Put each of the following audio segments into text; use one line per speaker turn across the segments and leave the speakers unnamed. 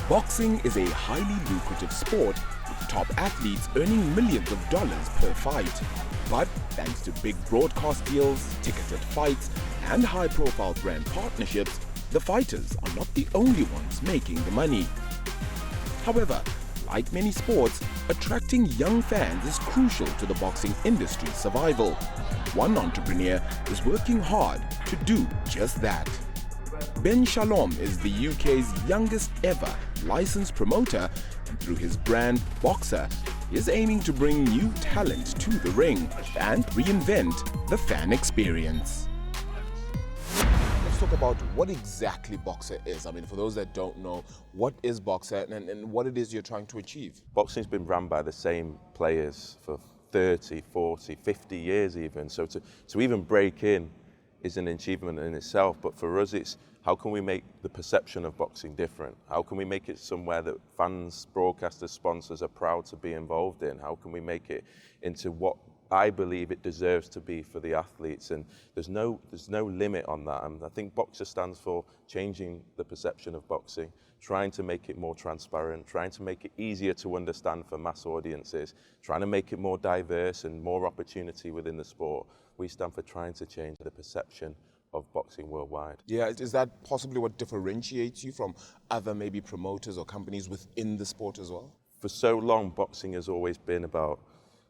Boxing is a highly lucrative sport, with top athletes earning millions of dollars per fight. But thanks to big broadcast deals, ticketed fights, and high-profile brand partnerships, the fighters are not the only ones making the money. However, like many sports, attracting young fans is crucial to the boxing industry's survival. One entrepreneur is working hard to do just that. Ben Shalom is the UK's youngest ever licensed promoter, and through his brand Boxer, is aiming to bring new talent to the ring and reinvent the fan experience. Let's talk about what exactly Boxer is. I mean, for those that don't know, what is Boxer and what it is you're trying to achieve?
Boxing's been run by the same players for 30, 40, 50 years even. So to even break in is an achievement in itself. But for us, it's how can we make the perception of boxing different? How can we make it somewhere that fans, broadcasters, sponsors are proud to be involved in? How can we make it into what I believe it deserves to be for the athletes? And there's no limit on that. And I think Boxer stands for changing the perception of boxing, trying to make it more transparent, trying to make it easier to understand for mass audiences, trying to make it more diverse and more opportunity within the sport. We stand for trying to change the perception of boxing worldwide.
Yeah, is that possibly what differentiates you from other maybe promoters or companies within the sport as well?
For so long, boxing has always been about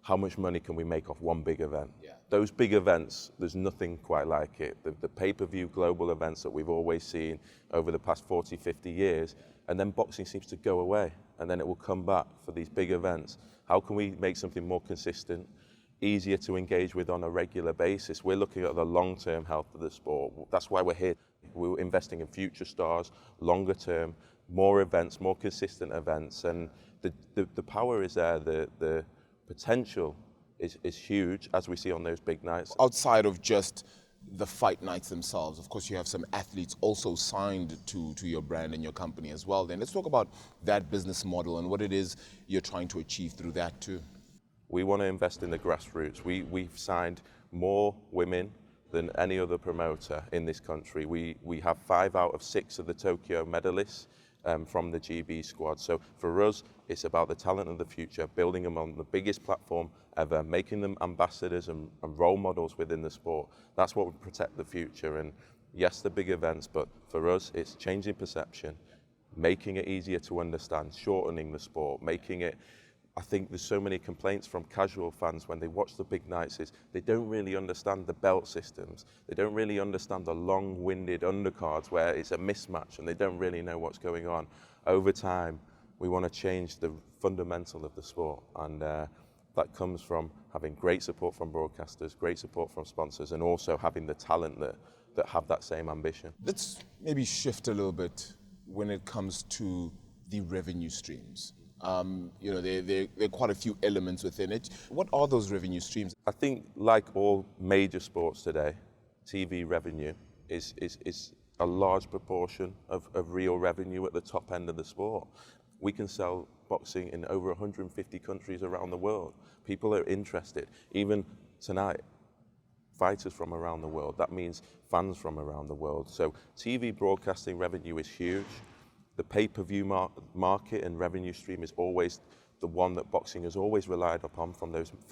how much money can we make off one big event.
Yeah.
Those big events, there's nothing quite like it. The pay-per-view global events that we've always seen over the past 40, 50 years, and then boxing seems to go away, and then it will come back for these big events. How can we make something more consistent, easier to engage with on a regular basis? We're looking at the long-term health of the sport. That's why we're here. We're investing in future stars, longer term, more events, more consistent events, and the power is there, the potential is huge, as we see on those big nights.
Outside of just the fight nights themselves, of course you have some athletes also signed to your brand and your company as well. Then let's talk about that business model and what it is you're trying to achieve through that too.
We want to invest in the grassroots. We've signed more women than any other promoter in this country. We have 5 out of 6 of the Tokyo medalists from the GB squad. So for us, it's about the talent of the future, building them on the biggest platform ever, making them ambassadors and role models within the sport. That's what would protect the future. And yes, the big events, but for us, it's changing perception, making it easier to understand, shortening the sport, making it. I think there's so many complaints from casual fans when they watch the big nights is they don't really understand the belt systems. They don't really understand the long-winded undercards where it's a mismatch and they don't really know what's going on. Over time, we want to change the fundamental of the sport, and that comes from having great support from broadcasters, great support from sponsors, and also having the talent that have that same ambition.
Let's maybe shift a little bit when it comes to the revenue streams. There are quite a few elements within it. What are those revenue streams?
I think, like all major sports today, TV revenue is a large proportion of real revenue at the top end of the sport. We can sell boxing in over 150 countries around the world. People are interested. Even tonight, fighters from around the world. That means fans from around the world. So TV broadcasting revenue is huge. The pay-per-view market and revenue stream is always the one that boxing has always relied upon for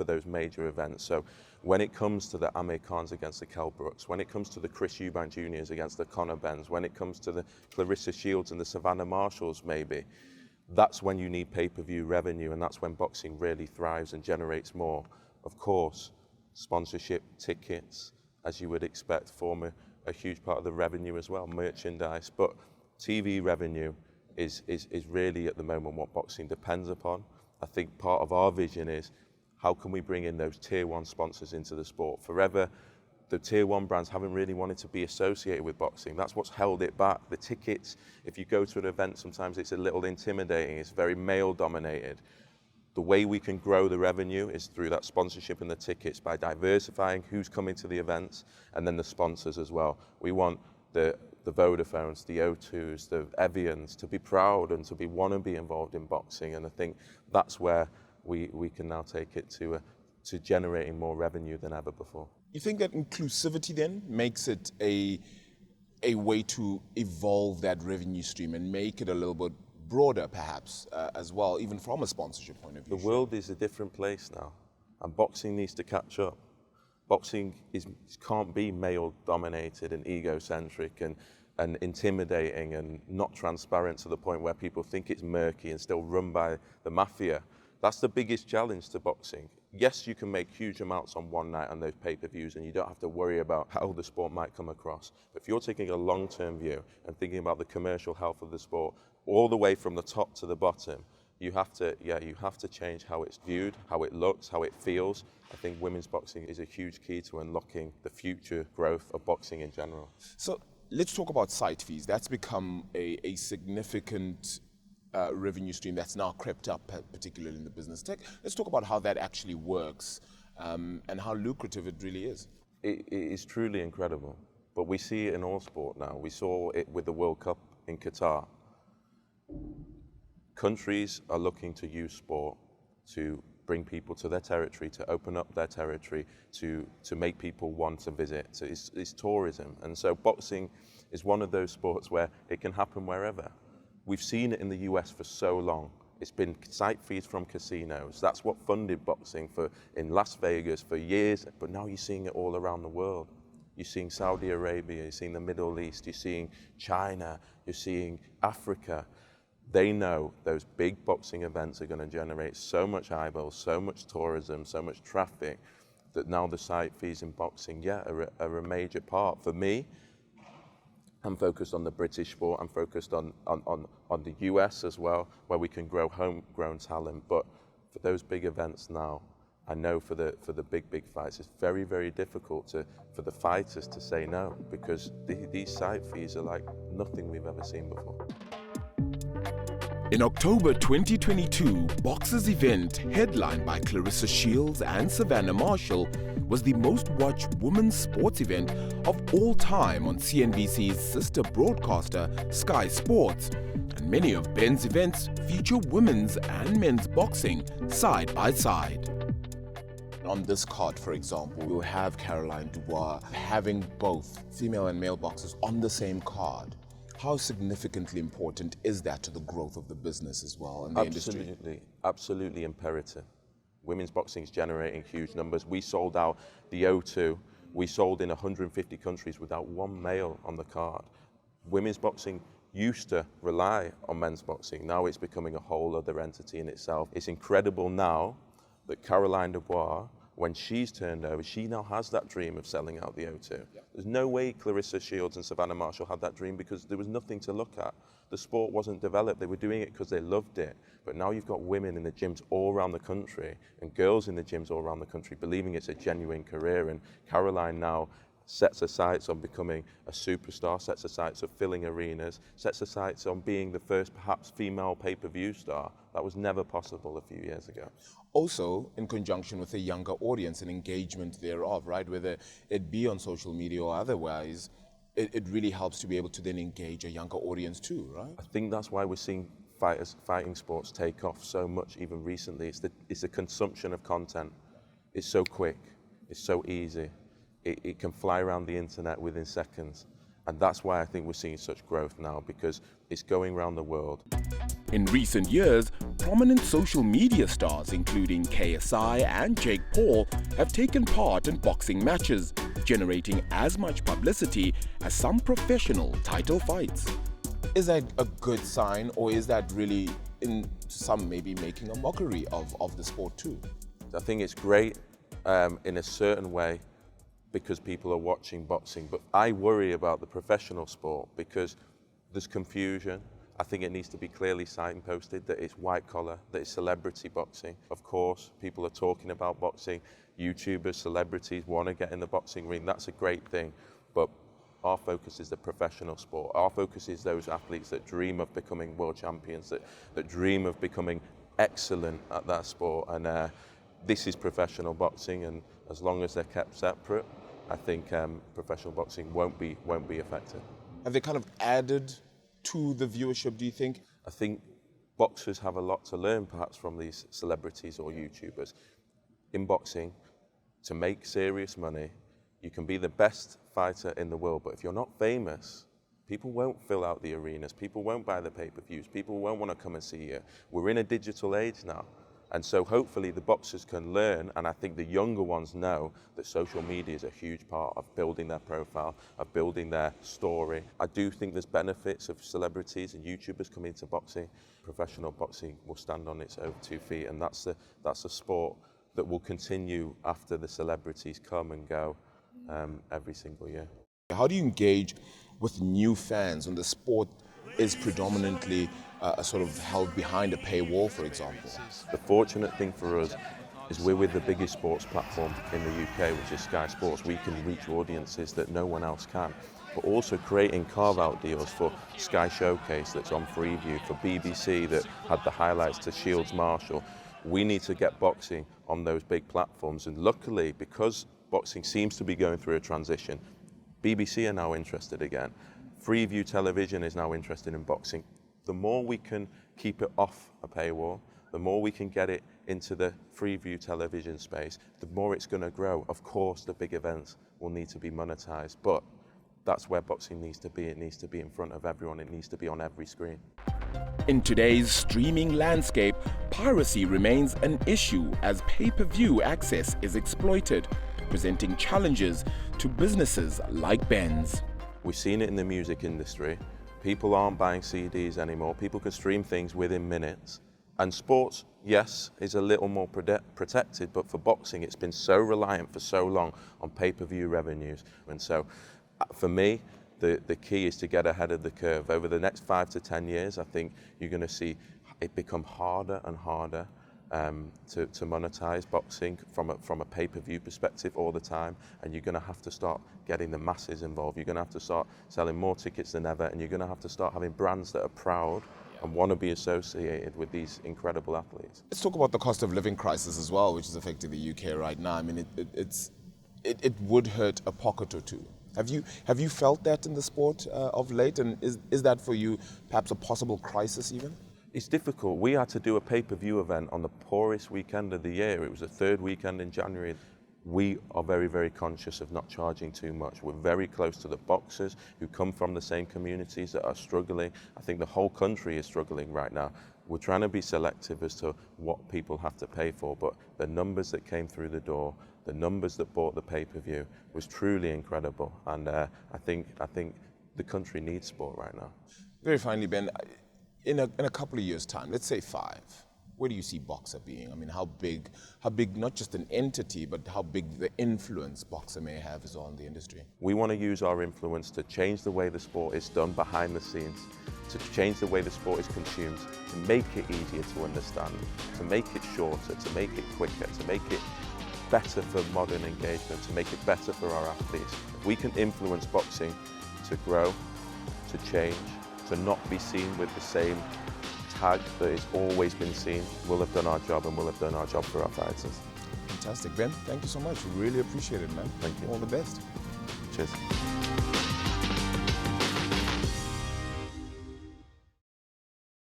those major events. So when it comes to the Amir Khans against the Kell Brooks, when it comes to the Chris Eubank Juniors against the Conor Benns, when it comes to the Clarissa Shields and the Savannah Marshalls maybe, that's when you need pay-per-view revenue, and that's when boxing really thrives and generates more. Of course, sponsorship, tickets, as you would expect, form a huge part of the revenue as well, merchandise. But TV revenue is really at the moment what boxing depends upon. I think part of our vision is how can we bring in those tier 1 sponsors into the sport. Forever, the tier 1 brands haven't really wanted to be associated with boxing. That's what's held it back. The tickets, if you go to an event, sometimes it's a little intimidating. It's very male dominated. The way we can grow the revenue is through that sponsorship and the tickets, by diversifying who's coming to the events and then the sponsors as well. We want the Vodafones, the O2s, the Evians to be proud and to want to be involved in boxing, and I think that's where we can now take it to generating more revenue than ever before.
You think that inclusivity then makes it a way to evolve that revenue stream and make it a little bit broader, perhaps, as well, even from a sponsorship point of view?
The world is a different place now, and boxing needs to catch up. Boxing can't be male-dominated and egocentric and intimidating and not transparent to the point where people think it's murky and still run by the mafia. That's the biggest challenge to boxing. Yes, you can make huge amounts on one night on those pay-per-views and you don't have to worry about how the sport might come across. But if you're taking a long-term view and thinking about the commercial health of the sport all the way from the top to the bottom, you have to change how it's viewed, how it looks, how it feels. I think women's boxing is a huge key to unlocking the future growth of boxing in general.
So let's talk about site fees. That's become a significant revenue stream that's now crept up, particularly in the business tech. Let's talk about how that actually works and how lucrative it really is.
It is truly incredible, but we see it in all sport now. We saw it with the World Cup in Qatar. Countries are looking to use sport to bring people to their territory, to open up their territory, to make people want to visit. So it's tourism. And so boxing is one of those sports where it can happen wherever. We've seen it in the US for so long. It's been site fees from casinos. That's what funded boxing in Las Vegas for years, but now you're seeing it all around the world. You're seeing Saudi Arabia, you're seeing the Middle East, you're seeing China, you're seeing Africa. They know those big boxing events are going to generate so much eyeballs, so much tourism, so much traffic, that now the site fees in boxing, are a major part. For me, I'm focused on the British sport. I'm focused on the US as well, where we can grow homegrown talent. But for those big events now, I know for the big fights, it's very, very difficult for the fighters to say no, because these site fees are like nothing we've ever seen before.
In October 2022, Boxers event, headlined by Clarissa Shields and Savannah Marshall, was the most watched women's sports event of all time on CNBC's sister broadcaster, Sky Sports. And many of Ben's events feature women's and men's boxing side by side. On this card, for example, we'll have Caroline Dubois having both female and male boxers on the same card. How significantly important is that to the growth of the business as well and the industry?
Absolutely imperative. Women's boxing is generating huge numbers. We sold out the O2. We sold in 150 countries without one male on the card. Women's boxing used to rely on men's boxing. Now it's becoming a whole other entity in itself. It's incredible now that Caroline Dubois, when she's turned over, she now has that dream of selling out the O2. Yeah. There's no way Clarissa Shields and Savannah Marshall had that dream because there was nothing to look at. The sport wasn't developed. They were doing it because they loved it. But now you've got women in the gyms all around the country and girls in the gyms all around the country believing it's a genuine career. And Caroline now sets her sights on becoming a superstar, sets her sights on filling arenas, sets her sights on being the first perhaps female pay-per-view star. That was never possible a few years ago.
Also, in conjunction with a younger audience and engagement thereof, right? Whether it be on social media or otherwise, it really helps to be able to then engage a younger audience too, right?
I think that's why we're seeing fighting sports take off so much even recently. It's the consumption of content. It's so quick, it's so easy. It can fly around the internet within seconds. And that's why I think we're seeing such growth now, because it's going around the world.
In recent years, prominent social media stars, including KSI and Jake Paul, have taken part in boxing matches, generating as much publicity as some professional title fights. Is that a good sign, or is that really, in some maybe making a mockery of the sport too?
I think it's great in a certain way, because people are watching boxing. But I worry about the professional sport because there's confusion. I think it needs to be clearly signposted that it's white collar, that it's celebrity boxing. Of course, people are talking about boxing. YouTubers, celebrities want to get in the boxing ring. That's a great thing. But our focus is the professional sport. Our focus is those athletes that dream of becoming world champions, that dream of becoming excellent at that sport. And this is professional boxing, and as long as they're kept separate, I think professional boxing won't be affected.
Have they kind of added to the viewership, do you think?
I think boxers have a lot to learn perhaps from these celebrities or YouTubers. In boxing, to make serious money, you can be the best fighter in the world, but if you're not famous, People won't fill out the arenas, people won't buy the pay-per-views, people won't want to come and see you. We're in a digital age now. And so hopefully the boxers can learn, and I think the younger ones know that social media is a huge part of building their profile, of building their story. I do think there's benefits of celebrities and YouTubers coming into boxing. Professional boxing will stand on its own 2 feet, and that's a sport that will continue after the celebrities come and go every single year.
How do you engage with new fans when the sport is predominantly sort of held behind a paywall, for example?
The fortunate thing for us is we're with the biggest sports platform in the UK, which is Sky Sports. We can reach audiences that no one else can. But also creating carve-out deals for Sky Showcase that's on Freeview, for BBC that had the highlights to Shields Marshall. We need to get boxing on those big platforms. And luckily, because boxing seems to be going through a transition, BBC are now interested again. Freeview Television is now interested in boxing. The more we can keep it off a paywall, the more we can get it into the Freeview television space, the more it's going to grow. Of course, the big events will need to be monetized, but that's where boxing needs to be. It needs to be in front of everyone. It needs to be on every screen.
In today's streaming landscape, piracy remains an issue as pay-per-view access is exploited, presenting challenges to businesses like Ben's.
We've seen it in the music industry. People aren't buying CDs anymore. People can stream things within minutes. And sports, yes, is a little more protected, but for boxing, it's been so reliant for so long on pay-per-view revenues. And so, for me, the key is to get ahead of the curve. Over the next 5 to 10 years, I think you're going to see it become harder and harder to monetize boxing from a pay-per-view perspective all the time, and you're going to have to start getting the masses involved. You're going to have to start selling more tickets than ever, and you're going to have to start having brands that are proud and want to be associated with these incredible athletes.
Let's talk about the cost of living crisis as well, which is affecting the UK right now. I mean, it would hurt a pocket or two. Have you felt that in the sport of late, and is that for you perhaps a possible crisis even?
It's difficult. We had to do a pay-per-view event on the poorest weekend of the year. It was the third weekend in January. We are very, very conscious of not charging too much. We're very close to the boxers who come from the same communities that are struggling. I think the whole country is struggling right now. We're trying to be selective as to what people have to pay for, but the numbers that came through the door, the numbers that bought the pay-per-view was truly incredible. And I think the country needs sport right now.
Very finally, Ben, in a couple of years' time, let's say 5, where do you see Boxer being? I mean, how big, not just an entity, but how big the influence Boxer may have is on the industry?
We want to use our influence to change the way the sport is done behind the scenes, to change the way the sport is consumed, to make it easier to understand, to make it shorter, to make it quicker, to make it better for modern engagement, to make it better for our athletes. If we can influence boxing to grow, to change, to not be seen with the same tag that has always been seen, we'll have done our job, and we'll have done our job for our fighters.
Fantastic. Ben, thank you so much. We really appreciate it, man.
Thank you.
All the best.
Cheers.